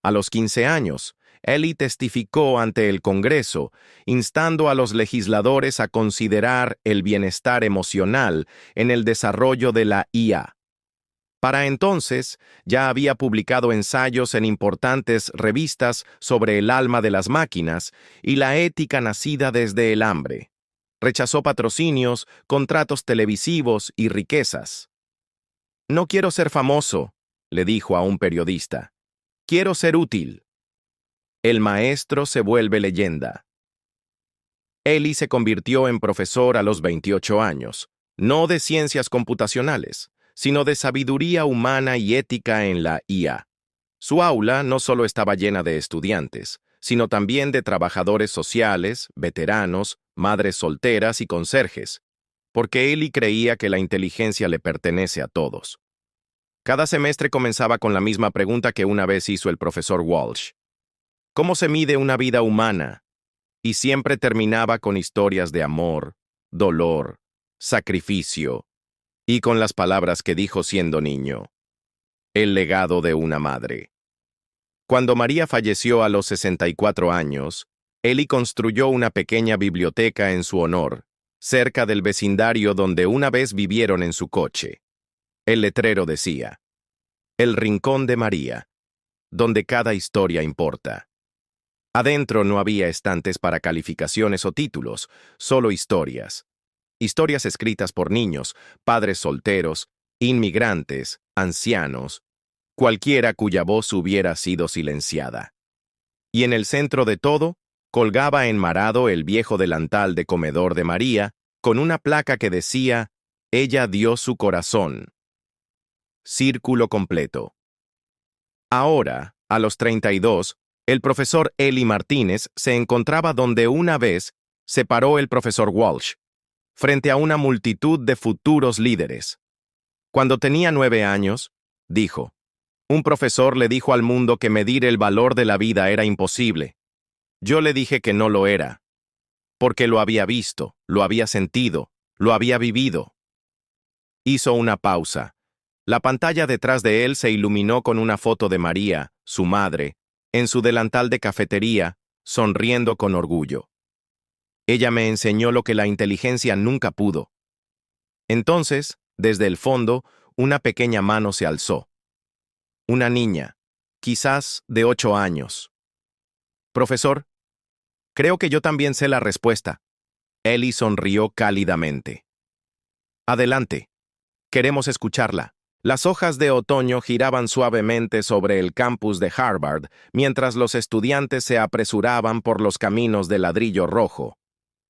A los 15 años, Ellie testificó ante el Congreso, instando a los legisladores a considerar el bienestar emocional en el desarrollo de la IA. Para entonces, ya había publicado ensayos en importantes revistas sobre el alma de las máquinas y la ética nacida desde el hambre. Rechazó patrocinios, contratos televisivos y riquezas. «No quiero ser famoso», le dijo a un periodista. «Quiero ser útil». El maestro se vuelve leyenda. Ellie se convirtió en profesor a los 28 años, no de ciencias computacionales, sino de sabiduría humana y ética en la IA. Su aula no solo estaba llena de estudiantes, sino también de trabajadores sociales, veteranos, madres solteras y conserjes, porque Ellie creía que la inteligencia le pertenece a todos. Cada semestre comenzaba con la misma pregunta que una vez hizo el profesor Walsh. ¿Cómo se mide una vida humana? Y siempre terminaba con historias de amor, dolor, sacrificio, y con las palabras que dijo siendo niño: el legado de una madre. Cuando María falleció a los 64 años, Ellie construyó una pequeña biblioteca en su honor, cerca del vecindario donde una vez vivieron en su coche. El letrero decía: El rincón de María, donde cada historia importa. Adentro no había estantes para calificaciones o títulos, solo historias. Historias escritas por niños, padres solteros, inmigrantes, ancianos, cualquiera cuya voz hubiera sido silenciada. Y en el centro de todo, colgaba enmarado el viejo delantal de comedor de María, con una placa que decía: «Ella dio su corazón». Círculo completo. Ahora, a los 32, el profesor Ellie Martínez se encontraba donde una vez se paró el profesor Walsh, frente a una multitud de futuros líderes. Cuando tenía 9 años, dijo: «Un profesor le dijo al mundo que medir el valor de la vida era imposible. Yo le dije que no lo era, porque lo había visto, lo había sentido, lo había vivido». Hizo una pausa. La pantalla detrás de él se iluminó con una foto de María, su madre, en su delantal de cafetería, sonriendo con orgullo. «Ella me enseñó lo que la inteligencia nunca pudo». Entonces, desde el fondo, una pequeña mano se alzó. Una niña, quizás de 8 años. «Profesor, creo que yo también sé la respuesta». Ellie sonrió cálidamente. «Adelante. Queremos escucharla». Las hojas de otoño giraban suavemente sobre el campus de Harvard, mientras los estudiantes se apresuraban por los caminos de ladrillo rojo.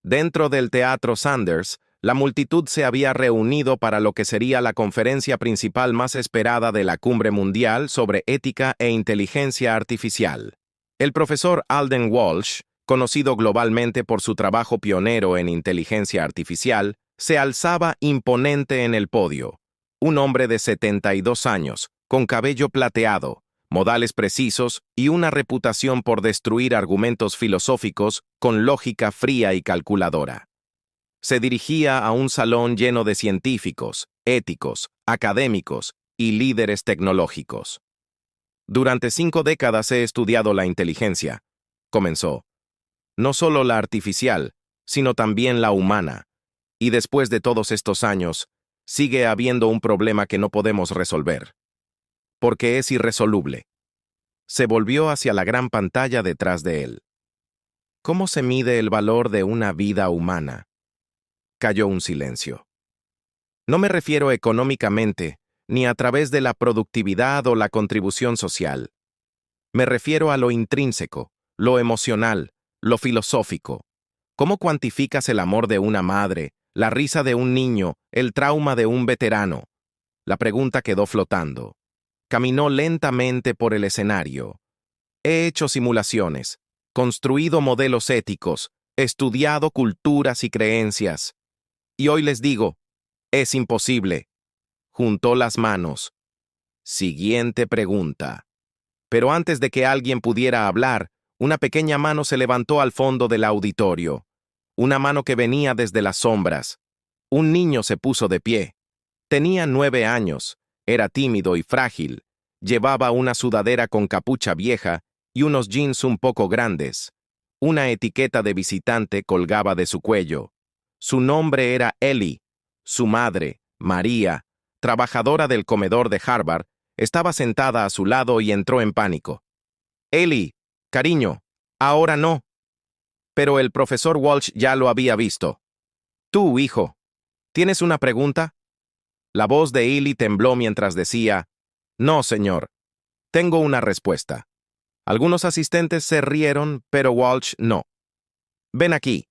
Dentro del Teatro Sanders, la multitud se había reunido para lo que sería la conferencia principal más esperada de la Cumbre Mundial sobre Ética e Inteligencia Artificial. El profesor Alden Walsh, conocido globalmente por su trabajo pionero en inteligencia artificial, se alzaba imponente en el podio. Un hombre de 72 años, con cabello plateado, modales precisos y una reputación por destruir argumentos filosóficos con lógica fría y calculadora. Se dirigía a un salón lleno de científicos, éticos, académicos y líderes tecnológicos. «Durante 5 décadas he estudiado la inteligencia», comenzó. «No solo la artificial, sino también la humana. Y después de todos estos años, sigue habiendo un problema que no podemos resolver. Porque es irresoluble». Se volvió hacia la gran pantalla detrás de él. «¿Cómo se mide el valor de una vida humana?». Cayó un silencio. «No me refiero económicamente, ni a través de la productividad o la contribución social. Me refiero a lo intrínseco, lo emocional, lo filosófico. ¿Cómo cuantificas el amor de una madre, la risa de un niño, el trauma de un veterano?» La pregunta quedó flotando. Caminó lentamente por el escenario. «He hecho simulaciones, construido modelos éticos, estudiado culturas y creencias. Y hoy les digo, es imposible». Juntó las manos. Siguiente pregunta. Pero antes de que alguien pudiera hablar, una pequeña mano se levantó al fondo del auditorio. Una mano que venía desde las sombras. Un niño se puso de pie. Tenía 9 años. Era tímido y frágil. Llevaba una sudadera con capucha vieja y unos jeans un poco grandes. Una etiqueta de visitante colgaba de su cuello. Su nombre era Ellie. Su madre, María, trabajadora del comedor de Harvard, estaba sentada a su lado y entró en pánico. «Ellie, cariño, ahora no». Pero el profesor Walsh ya lo había visto. «Tú, hijo, ¿tienes una pregunta?». La voz de Ellie tembló mientras decía, «No, señor. Tengo una respuesta». Algunos asistentes se rieron, pero Walsh no. «Ven aquí».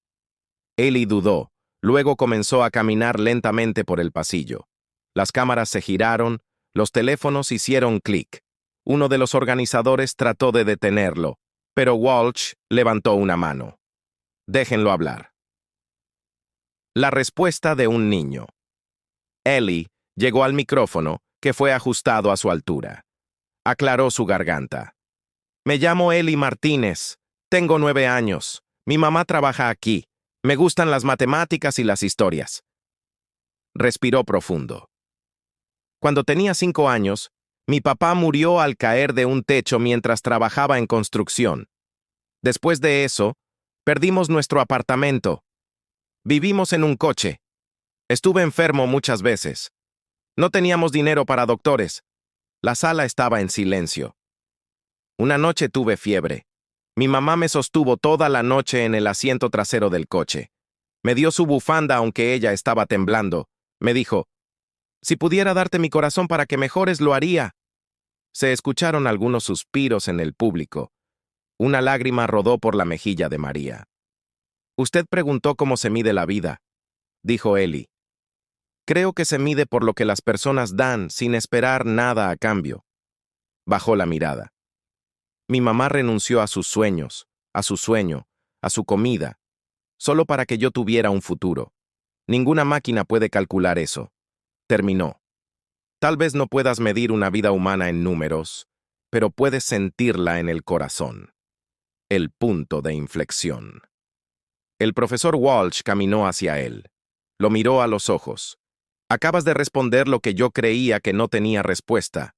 Ellie dudó, luego comenzó a caminar lentamente por el pasillo. Las cámaras se giraron, los teléfonos hicieron clic. Uno de los organizadores trató de detenerlo, pero Walsh levantó una mano. «Déjenlo hablar». La respuesta de un niño. Ellie llegó al micrófono, que fue ajustado a su altura. Aclaró su garganta. «Me llamo Ellie Martínez. Tengo 9 años. Mi mamá trabaja aquí. Me gustan las matemáticas y las historias». Respiró profundo. «Cuando tenía 5 años, mi papá murió al caer de un techo mientras trabajaba en construcción. Después de eso, perdimos nuestro apartamento. Vivimos en un coche. Estuve enfermo muchas veces. No teníamos dinero para doctores. La sala estaba en silencio. Una noche tuve fiebre. Mi mamá me sostuvo toda la noche en el asiento trasero del coche. Me dio su bufanda aunque ella estaba temblando. Me dijo, «Si pudiera darte mi corazón para que mejores, lo haría». Se escucharon algunos suspiros en el público. Una lágrima rodó por la mejilla de María. «Usted preguntó cómo se mide la vida», dijo Ellie. «Creo que se mide por lo que las personas dan sin esperar nada a cambio». Bajó la mirada. «Mi mamá renunció a sus sueños, a su sueño, a su comida, solo para que yo tuviera un futuro. Ninguna máquina puede calcular eso». Terminó. «Tal vez no puedas medir una vida humana en números, pero puedes sentirla en el corazón». El punto de inflexión. El profesor Walsh caminó hacia él. Lo miró a los ojos. «Acabas de responder lo que yo creía que no tenía respuesta».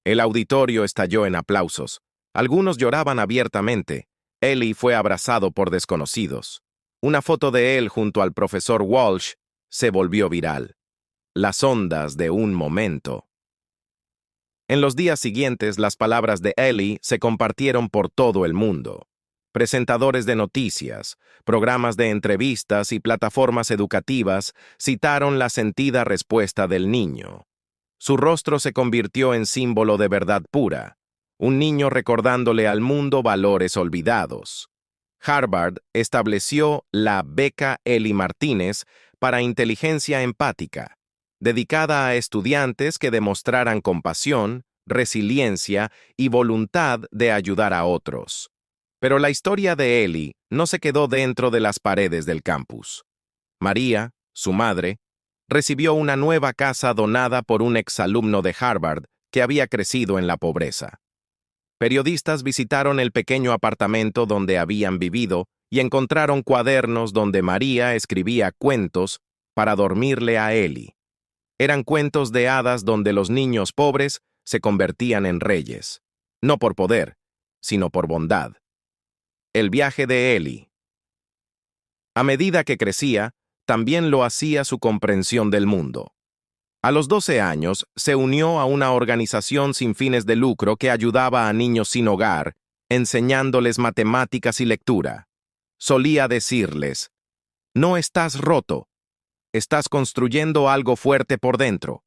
El auditorio estalló en aplausos. Algunos lloraban abiertamente. Ellie fue abrazado por desconocidos. Una foto de él junto al profesor Walsh se volvió viral. Las ondas de un momento. En los días siguientes, las palabras de Ellie se compartieron por todo el mundo. Presentadores de noticias, programas de entrevistas y plataformas educativas citaron la sentida respuesta del niño. Su rostro se convirtió en símbolo de verdad pura, un niño recordándole al mundo valores olvidados. Harvard estableció la Beca Ellie Martínez para inteligencia empática, dedicada a estudiantes que demostraran compasión, resiliencia y voluntad de ayudar a otros. Pero la historia de Ellie no se quedó dentro de las paredes del campus. María, su madre, recibió una nueva casa donada por un exalumno de Harvard que había crecido en la pobreza. Periodistas visitaron el pequeño apartamento donde habían vivido y encontraron cuadernos donde María escribía cuentos para dormirle a Ellie. Eran cuentos de hadas donde los niños pobres se convertían en reyes, no por poder, sino por bondad. El viaje de Ellie. A medida que crecía, también lo hacía su comprensión del mundo. A los 12 años, se unió a una organización sin fines de lucro que ayudaba a niños sin hogar, enseñándoles matemáticas y lectura. Solía decirles, «No estás roto, estás construyendo algo fuerte por dentro».